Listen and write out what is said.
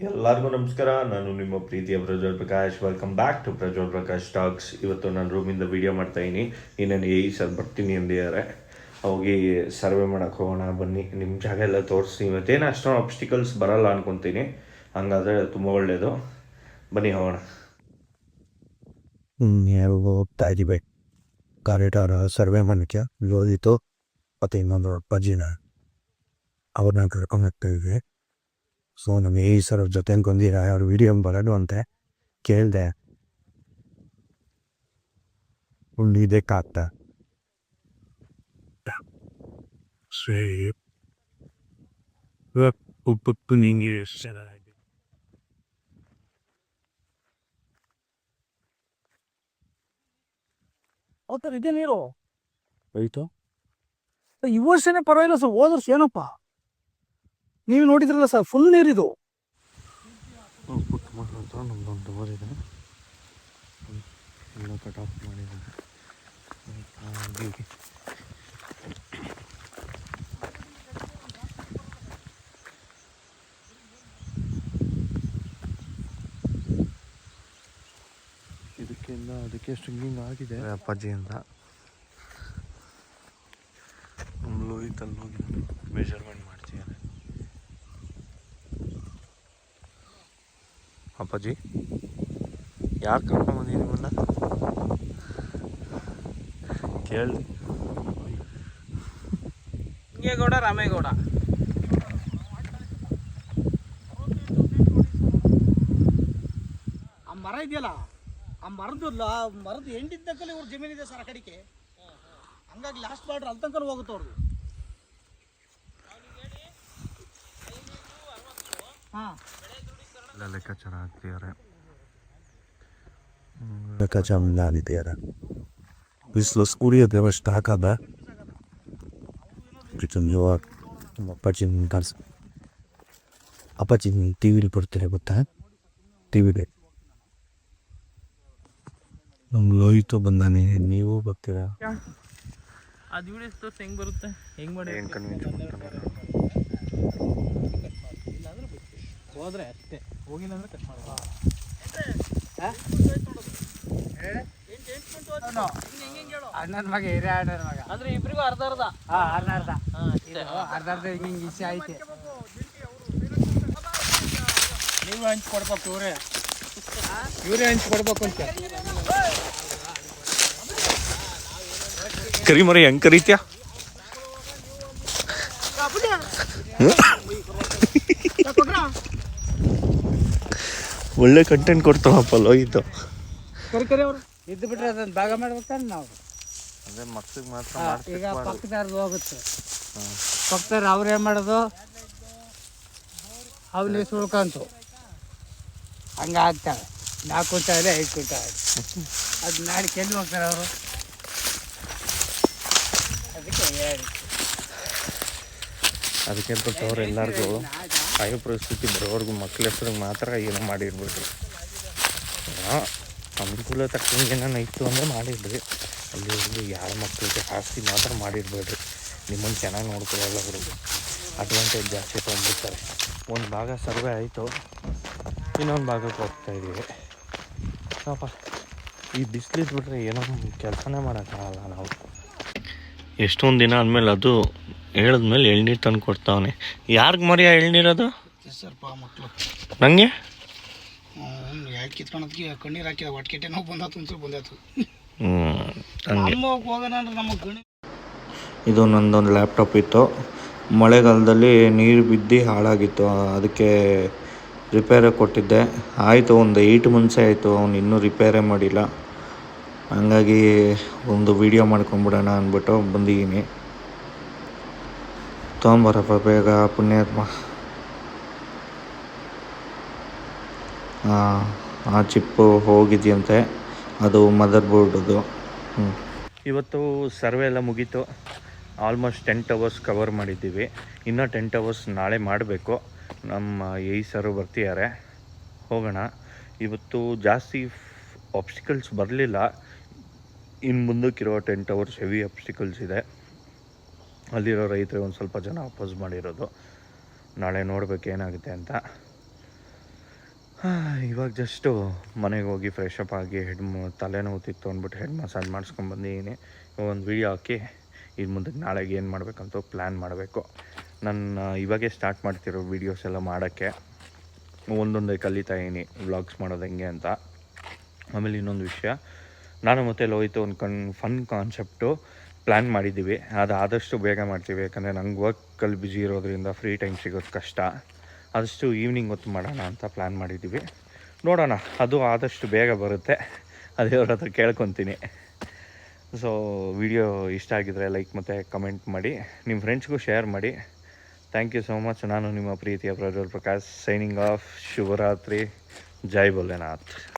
ಎಲ್ಲರಿಗೂ ನಮಸ್ಕಾರ. ನಾನು ನಿಮ್ಮ ಪ್ರೀತಿಯ Prajwal Prakash. Welcome back to Prajwal Prakash talks. ಇವತ್ತು ನಾನು ರೂಮಿಂದ ವೀಡಿಯೋ ಮಾಡ್ತಾಯಿದ್ದೀನಿ. ಇನ್ನೇನು ಸರ್ ಬರ್ತೀನಿ ಅಂದಿದ್ದಾರೆ. ಹೋಗಿ ಸರ್ವೆ ಮಾಡೋಕ್ಕೆ ಹೋಗೋಣ ಬನ್ನಿ. ನಿಮ್ಮ ಜಾಗ ಎಲ್ಲ ತೋರಿಸ್ತೀನಿ. ಇವತ್ತೇನು ಅಷ್ಟೊಂದು ಆಬ್ಸ್ಟಿಕಲ್ಸ್ ಬರಲ್ಲ ಅಂದ್ಕೊತೀನಿ. ಹಂಗಾದರೆ ತುಂಬ ಒಳ್ಳೆಯದು. ಬನ್ನಿ ಹೋಗೋಣ. ಹೋಗ್ತಾ ಇದ್ದೀವಿ ಕಾರಿಡಾರ್ ಸರ್ವೆ ಮಾಡೋಕ್ಕೆ. ಓದಿತ್ತು ಮತ್ತು ಇನ್ನೊಂದು ಅಪ್ಪಾಜಿನ ಅವ್ರನ್ನ ಕರ್ಕೊಂಡು ಹೋಗ್ತಾಯಿದ್ವಿ. ಸೊ ನಮಗೆ ಸರ್ ಜೊತೆ ಅನ್ಕೊಂಡಿರ ಅವ್ರ ವಿಡಿಯೋ ಬರೋದು ಅಂತೆ ಕೇಳಿದೆ. ಇದೆ ಕಾಗ್ತ ಸರಿ ಉಪ್ಪು ನಿಂಗೆ ಅವತ್ತರ ಇದೆ ನೀರು ಹೋಯ್ತು. ಈ ವರ್ಷನೇ ಪರವಾಗಿಲ್ಲ ಸರ್. ಹೋದ ವರ್ಷ ಏನಪ್ಪ ನೀವು ನೋಡಿದ್ರಲ್ಲ ಸರ್, ಫುಲ್ ನೀರಿದು. ನಮ್ದೊಂದು ಬೋರಿದೆ, ಎಲ್ಲ ಕಟ್ ಆಫ್ ಮಾಡಿದ್ದಾರೆ. ಇದಕ್ಕೆಲ್ಲ ಅದಕ್ಕೆ ಸ್ಟ್ರಿಂಗಿಂಗ್ ಆಗಿದೆ ಅಪ್ಪಾಜಿಯಿಂದ. ಲೋಹಿತಲ್ಲಿ ಹೋಗಿ ಮೆಜರ್ಮೆಂಟ್ ಮಾಡ್ತಿದ್ದಾರೆ ಅಪ್ಪಾಜಿ. ಯಾರು ಕರ್ಕೊಂಡ್ಬಂದಿ ನಿಮ್ಮನ್ನ ಕೇಳಿ. ಹಿಂಗೇಗೌಡ ರಾಮೇಗೌಡ ಆ ಮರ ಇದೆಯಲ್ಲ, ಆ ಮರದ ಎಂಡಿದ್ದಕ್ಕಲ್ಲಿ ಇವ್ರ ಜಮೀನಿದೆ ಸರ್ ಆ ಕಡೆಗೆ. ಹಂಗಾಗಿ ಲಾಸ್ಟ್ ಬಾರ್ಡ್ರ್ ಅಲ್ಲಿ ತನಕ ಹೋಗುತ್ತೆ ಅವ್ರದ್ದು. ಹಾಂ, ಎಲ್ಲ ಲೆಕ್ಕಾಚಾರ ಹಾಕ್ತಿದ್ದಾರೆ. ಲೆಕ್ಕಾಚಾರ ಆಗಿದ್ದಾರೆ. ಬಿಸಿಲು ಸ್ಕೂಡಿಯೋದು ಅಷ್ಟು ಹಾಕದ ಅಪ್ಪಾಜಿ ಟಿ ವಿಲಿ ಬರ್ತಾರೆ ಗೊತ್ತಾ? ಟಿ ವಿಲಿ ನಮ್ಮ ಲೋಹಿತು ಬಂದಾನೆ. ನೀವು ಬರ್ತೀರಾ? ಅದು ವಿಡಿಯೋಸ್ ತೋರಿಸಿ ಹೆಂಗೆ ಬರುತ್ತೆ, ಹೆಂಗೆ ಮಾಡಿ ಏನು ಕನ್ವಿನ್ಸ್ ಹೋದ್ರೆ ಅಷ್ಟೇ, ಹೋಗಿಲ್ಲ ಅಂದ್ರೆ ಕಟ್ ಮಾಡೋದು. ಅಣ್ಣನ ಮಗ ಹಿರಿಯ ಅಣ್ಣನ ಮಗ ಅಂದ್ರೆ ಇಬ್ರಿಗೂ ಅರ್ಧ ಅರ್ಧ. ಅರ್ಧ ಹಿಂಗೆ ಇಸಿ ಐತೆ. ನೀವು ಹಂಚಿ ಕೊಡ್ಬೇಕು, ಇವರೇ ಹಂಚಿ ಕೊಡ್ಬೇಕು ಅಂತ. ಕರಿಮರಿ ಹೆಂಗೆ ಕರೀತ್ಯಾ? ಒಳ್ಳೆ ಕಂಟೆಂಟ್ ಕೊಡ್ತಾವಪ್ಪ ಲೋಹಿತು. ಕರಿ ಅವರು ಇದ್ದು ಬಿಟ್ರೆ ಅದನ್ನ ಭಾಗ ಮಾಡ್ಬೇಕಾದ್ರೆ ನಾವು ಅದೇ ಮಕ್ಳಿಗೆ ಮಾತ್ರ ಈಗ ಪಕ್ಕದಾರ್ದು ಹೋಗುತ್ತೆ. ಪಕ್ಕದಾರ ಅವ್ರು ಏನು ಮಾಡೋದು, ಅವನೇ ಸುಳ್ಕಂತು ಹಂಗೆ ಆಗ್ತಾವೆ. 4 ಕ್ವಿಂಟಾಲ್ 5 ಕ್ವಿಂಟಾಲ್ ಅದು ನಾಳೆ ಕೆಲ್ಲಿ ಹೋಗ್ತಾರೆ ಅವರು. ಅದಕ್ಕೆ ಹೇಳಿ, ಅದಕ್ಕೆ ಬಿಟ್ಟವ್ರು ಎಲ್ಲರಿಗೂ ಆಯೋ ಪರಿಸ್ಥಿತಿ ಬರೋವ್ರಿಗೂ ಮಕ್ಳ ಹೆಸ್ರಿಗೆ ಮಾತ್ರ ಏನೋ ಮಾಡಿರ್ಬಿಡ್ರಿ. ಅನುಕೂಲ ತಕ್ಕಂಗೆ ಏನಾನ ಇತ್ತು ಅಂದರೆ ಮಾಡಿರ್ರಿ. ಅಲ್ಲಿ ಯಾರ ಮಕ್ಕಳಿಗೆ ಆಸ್ತಿ ಮಾತ್ರ ಮಾಡಿರ್ಬೇಡ್ರಿ. ನಿಮ್ಮನ್ನು ಚೆನ್ನಾಗಿ ನೋಡ್ಕೊಳ್ಳಲ್ಲ ಅವರು, ಅಡ್ವಾಂಟೇಜ್ ಜಾಸ್ತಿ ತೊಗೊಂಡ್ಬಿಡ್ತಾರೆ. ಒಂದು ಭಾಗ ಸರ್ವೆ ಆಯಿತು, ಇನ್ನೊಂದು ಭಾಗಕ್ಕೆ ಹೋಗ್ತಾಯಿದ್ದೀವಿ. ಪಾಪ ಈ ಬಿಸಿಲಿದ್ಬಿಟ್ರೆ ಏನೋ ಕೆಲಸನೇ ಮಾಡೋಕ್ಕಾಗಲ್ಲ ನಾವು. ಎಷ್ಟೊಂದು ದಿನ ಆದಮೇಲೆ ಅದು ಹೇಳಿದ್ಮೇಲೆ ಎಳ್ನೀರು ತಂದು ಕೊಡ್ತಾವನೆ. ಯಾರಿಗೆ ಮರಿ ಎಳ್ನೀರದು? ಸ್ವಲ್ಪ ಮಕ್ಕಳು ನನಗೆ ಯಾಕೆ ಕಿತ್ಕೊಳೋದಕ್ಕೆ ಕಣ್ಣೀರು ಹಾಕಿದ ಒಟ್ಕೆಟ್ಟೆ ನಾವು ಬಂದಾತು ಒಂದ್ಸಲ ಬಂದಾತು. ಹಂಗೆ ಹೋಗೋಣ ಅಂದ್ರೆ ನಮ್ಮ ಗಣಿ. ಇದು ನಂದೊಂದು ಲ್ಯಾಪ್ಟಾಪ್ ಇತ್ತು. ಮಳೆಗಾಲದಲ್ಲಿ ನೀರು ಬಿದ್ದು ಹಾಳಾಗಿತ್ತು. ಅದಕ್ಕೆ ರಿಪೇರಿ ಕೊಟ್ಟಿದ್ದೆ. ಆಯಿತು, ಒಂದು 8 months ಆಯಿತು, ಅವನು ಇನ್ನೂ ರಿಪೇರೇ ಮಾಡಿಲ್ಲ. ಹಂಗಾಗಿ ಒಂದು ವೀಡಿಯೋ ಮಾಡ್ಕೊಂಬಿಡೋಣ ಅಂದ್ಬಿಟ್ಟು ಬಂದಿದ್ದೀನಿ. ತೊಗೊಂಬರಪ್ಪ ಬೇಗ ಪುಣ್ಯಾತ್ಮ. ಆ ಚಿಪ್ಪು ಹೋಗಿದೆಯಂತೆ, ಅದು ಮದರ್ ಬೋರ್ಡದು. ಇವತ್ತು ಸರ್ವೆ ಎಲ್ಲ ಮುಗೀತು. ಆಲ್ಮೋಸ್ಟ್ 10 hours ಕವರ್ ಮಾಡಿದ್ದೀವಿ. ಇನ್ನೂ 10 hours ನಾಳೆ ಮಾಡಬೇಕು. ನಮ್ಮ ಸರು ಬರ್ತಿದ್ದಾರೆ, ಹೋಗೋಣ. ಇವತ್ತು ಜಾಸ್ತಿ ಆಬ್ಸ್ಟಿಕಲ್ಸ್ ಬರಲಿಲ್ಲ. ಇನ್ನು ಮುಂದಕ್ಕಿರೋ 10 hours ಹೆವಿ ಆಬ್ಸ್ಟಿಕಲ್ಸ್ ಇದೆ. ಅಲ್ಲಿರೋ ರೈತರು ಒಂದು ಸ್ವಲ್ಪ ಜನ ಅಪೋಸ್ ಮಾಡಿರೋದು. ನಾಳೆ ನೋಡ್ಬೇಕು ಏನಾಗುತ್ತೆ ಅಂತ. ಇವಾಗ ಜಸ್ಟು ಮನೆಗೆ ಹೋಗಿ ಫ್ರೆಶ್ ಅಪ್ ಆಗಿ ತಲೆನೋವುತ್ತಿತ್ತು ಅಂದ್ಬಿಟ್ಟು ಹೆಡ್ ಮಸಾಜ್ ಮಾಡಿಸ್ಕೊಂಡ್ಬಂದಿದ್ದೀನಿ. ಒಂದು ವೀಡಿಯೋ ಹಾಕಿ ಇನ್ನು ಮುಂದಕ್ಕೆ ನಾಳೆಗೆ ಏನು ಮಾಡಬೇಕಂತ ಪ್ಲ್ಯಾನ್ ಮಾಡಬೇಕು. ನಾನು ಇವಾಗೇ ಸ್ಟಾರ್ಟ್ ಮಾಡ್ತಿರೋ ವೀಡಿಯೋಸ್ ಎಲ್ಲ ಮಾಡೋಕ್ಕೆ ಒಂದೊಂದೇ ಕಲಿತಾ ಇದ್ದೀನಿ ವ್ಲಾಗ್ಸ್ ಮಾಡೋದು ಹೆಂಗೆ ಅಂತ. ಆಮೇಲೆ ಇನ್ನೊಂದು ವಿಷಯ, ನಾನು ಮತ್ತು ಲೋಹಿತ್ ಒಂದು ಫನ್ ಕಾನ್ಸೆಪ್ಟು ಪ್ಲ್ಯಾನ್ ಮಾಡಿದ್ದೀವಿ. ಅದು ಆದಷ್ಟು ಬೇಗ ಮಾಡ್ತೀವಿ, ಯಾಕಂದರೆ ನಂಗೆ ವರ್ಕಲ್ಲಿ ಬ್ಯುಸಿ ಇರೋದ್ರಿಂದ ಫ್ರೀ ಟೈಮ್ ಸಿಗೋದು ಕಷ್ಟ. ಆದಷ್ಟು ಈವ್ನಿಂಗ್ ಹೊತ್ತು ಮಾಡೋಣ ಅಂತ ಪ್ಲ್ಯಾನ್ ಮಾಡಿದ್ದೀವಿ. ನೋಡೋಣ, ಅದು ಆದಷ್ಟು ಬೇಗ ಬರುತ್ತೆ, ಅದೇವ್ರ ಹತ್ರ ಕೇಳ್ಕೊತೀನಿ. ಸೊ ವಿಡಿಯೋ ಇಷ್ಟ ಆಗಿದ್ರೆ ಲೈಕ್ ಮತ್ತು ಕಮೆಂಟ್ ಮಾಡಿ, ನಿಮ್ಮ ಫ್ರೆಂಡ್ಸ್ಗೂ ಶೇರ್ ಮಾಡಿ. Thank you so much. ನಾನು ನಿಮ್ಮ ಪ್ರೀತಿಯ ಪ್ರಜ್ವಲ್ ಪ್ರಕಾಶ್, ಸೈನಿಂಗ್ ಆಫ್. ಶುಭರಾತ್ರಿ. ಜೈ ಭೋಲೆನಾಥ್.